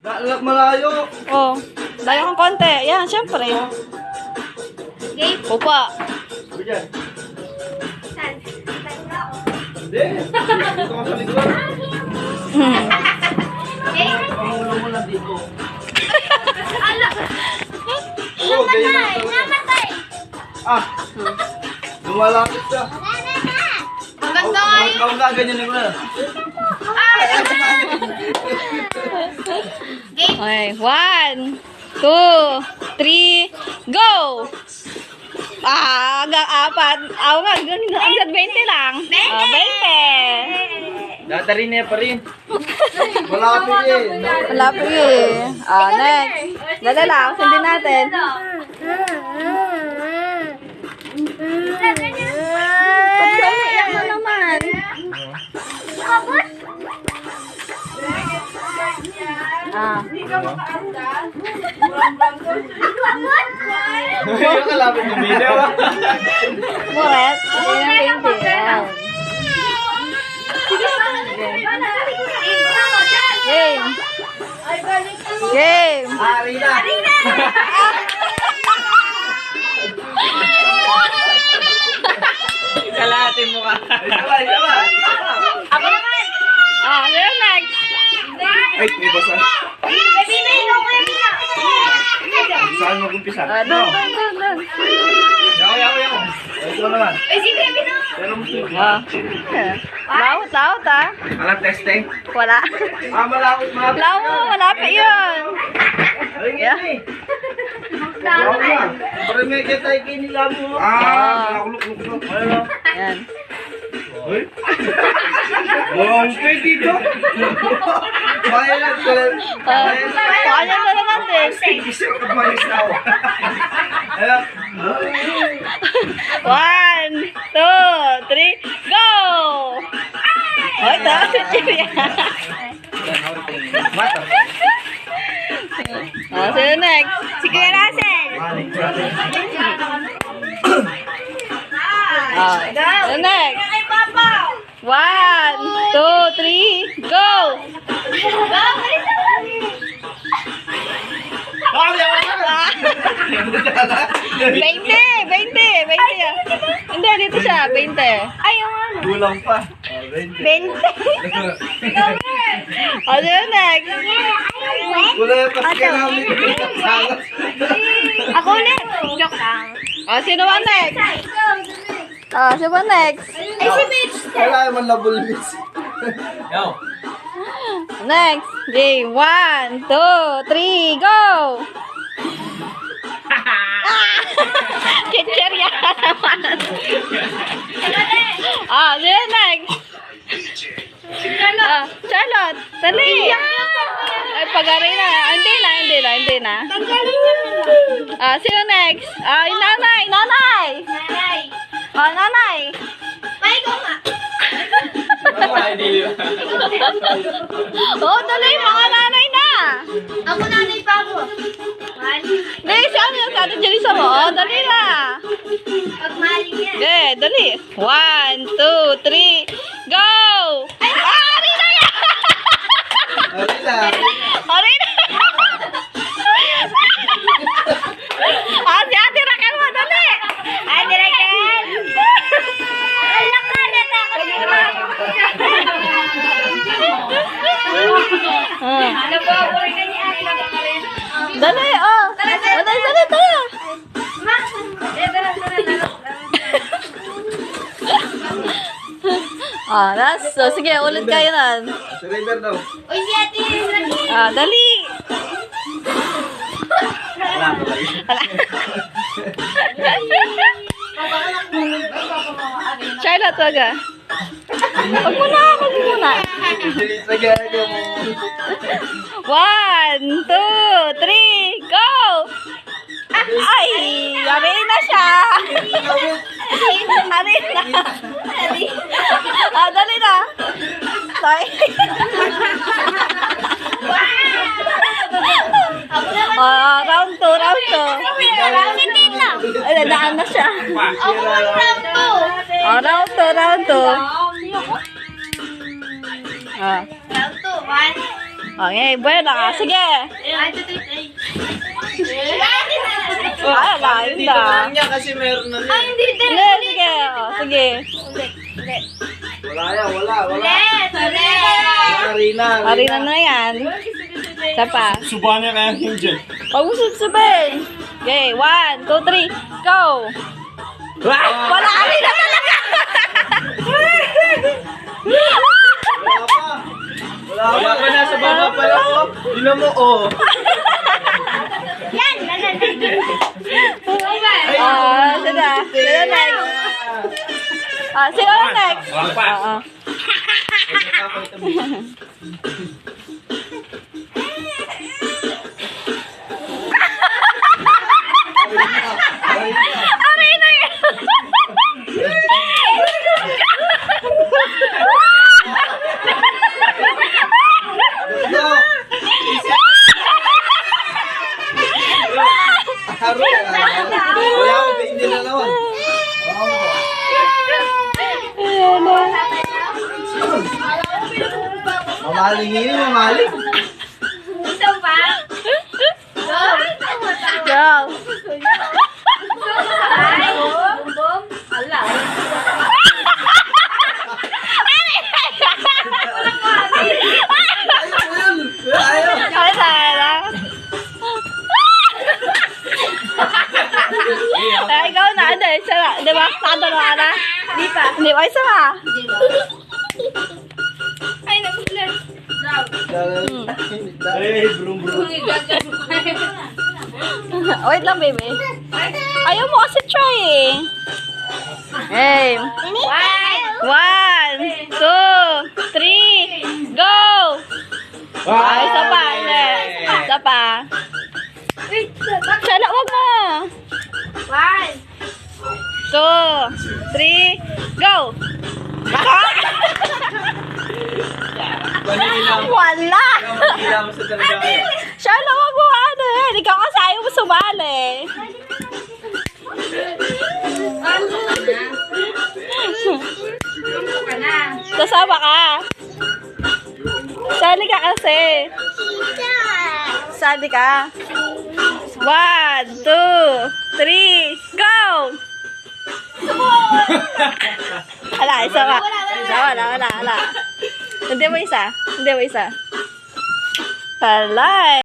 Malayo. Oh, layo kang konti. Yan, syempre. Game. Upa. Diyan. Saan? Hindi. Dito ka sa likod. Game. Pangulo mo lang dito. Ala. Oo, ganyan lang talaga. Namatay. Ah. Lumalapit ka. Maganda nga yun. Ikaw nga, ganyan mo na. Game. Okay, 1, 2, 3, go! Hanggang 4. Hanggang 20 lang. 20. Dadarin niya pa rin. Malapit eh. Malapit eh. Next. Dala lang, sundin natin. Ba't ka umiiyak mo naman? Yung kalapit ng video ah. Muret. Hindi ng 20. Game. Game. Arina. Kalahatin mo ka. Isa ba? Ako naman. Yun next. Ay, may basa. Bibili ko na. Saan mag-umpisa? Doon. Yaw. Ito naman. Ay, si Baby na. Pero musto. Laut ah. Alam testing? Wala. Malapit. Malapit yun. Ay, Yeah. eh. Wow na. Pero may kitay kinila mo. Nakuluk-luk. Ano? Yan. Uy. Wow, pwede ka. Bayan ko lang. Kanya na naman din. Isa ka malis na ako. Ayan. 1, 2, 3, go! Hoy, tapos si Chiria. Mata. Sino next? Si Kuya Russell. Sino next? Kay Papa. 1, 2, 3, go! Go, bilis naman. Veinte. Hindi, dito siya, 20. Ay, yung ano. Gulang pa. 20. Sino next? Wala pa siya namin. Ako ulit. Joke lang. Sino ba next? Sino ba next? Ay, si Mitch. Wala naman nabulis. Yo. Next. Game. 1, 2, 3, go! Chichirya naman. Sino next? Charlotte. Dali. Ay, pag-aray na. Hindi na. Sino next? Yung nanay. Nanay. Nanay. May ko nga. Dali. Mga nanay na. Ako nanay pa ako. Dali, siya yung sa atin dyan mo. Dali na. Pagmali yan. Dali. 1, 2, 3, go! Arina yan! Arina. Arina! Si Ate Raquel mo, dali! Ate Raquel. Alam ka, natakot naman. Ano po, boy ka ni Ate Raquel? Dali, Dali. Ma, tara. Sige, ulit kayo na. Surrender daw. Uy, si Ate Raquel. Dali! Charlotte, wag ah. Wag muna. Tagay mo. 1, 2, 3, go! Ay! Arena siya! Arena! Dali na! Sorry. Round 2. Round 18 lang. Ay, nadaan na siya. Ako round 2. Round 2. Round 2, 1. Okay, bueno. Sige. Ay, lain Dito na. lang niya kasi meron na niya. Hindi din. Sige, sige. Oh, sige. Wala yan, wala. Ulit. Marina. Marina na yan. Isa pa. Subuhan niya kaya yung dyan. Huwag mo susubin. Okay, 1, 2, 3, go! Wala kami na talaga! Wala pa nasa baba pa lang. Oh. Tingnan mo, oh. Yan. Sila. Sila next. Sila next. Wala pa. Oo. Aray na yan! Go. Haro. Wala ko ba hindi na naman. Mamaling yun, mamaling. Gusto pa? Go! Ay, bum. Ala. Ayaw. Ay, sana. Ay, ikaw na. Hindi, isa na. Di ba? Nakadalo ka na? Di pa. Hindi ba? Isa na. Ay, nagulat. Hey, brum brum. Wait lang, baby. Ayaw mo kasi try eh. Hey. 1, 2, 3, go! Ay, isa pa. Hindi. Isa pa. Wait, Sana, wag mo. 1. 2, 3, go! Wala! Hila mo sa talaga. Shala, wag mo ano eh. Ikaw kasi ayaw mo sumali. Kasama ka. Sali ka kasi. Sali ka. 1, 2, 3, go! Wala, isa pa. Wala. Hindi mo isa. Wala.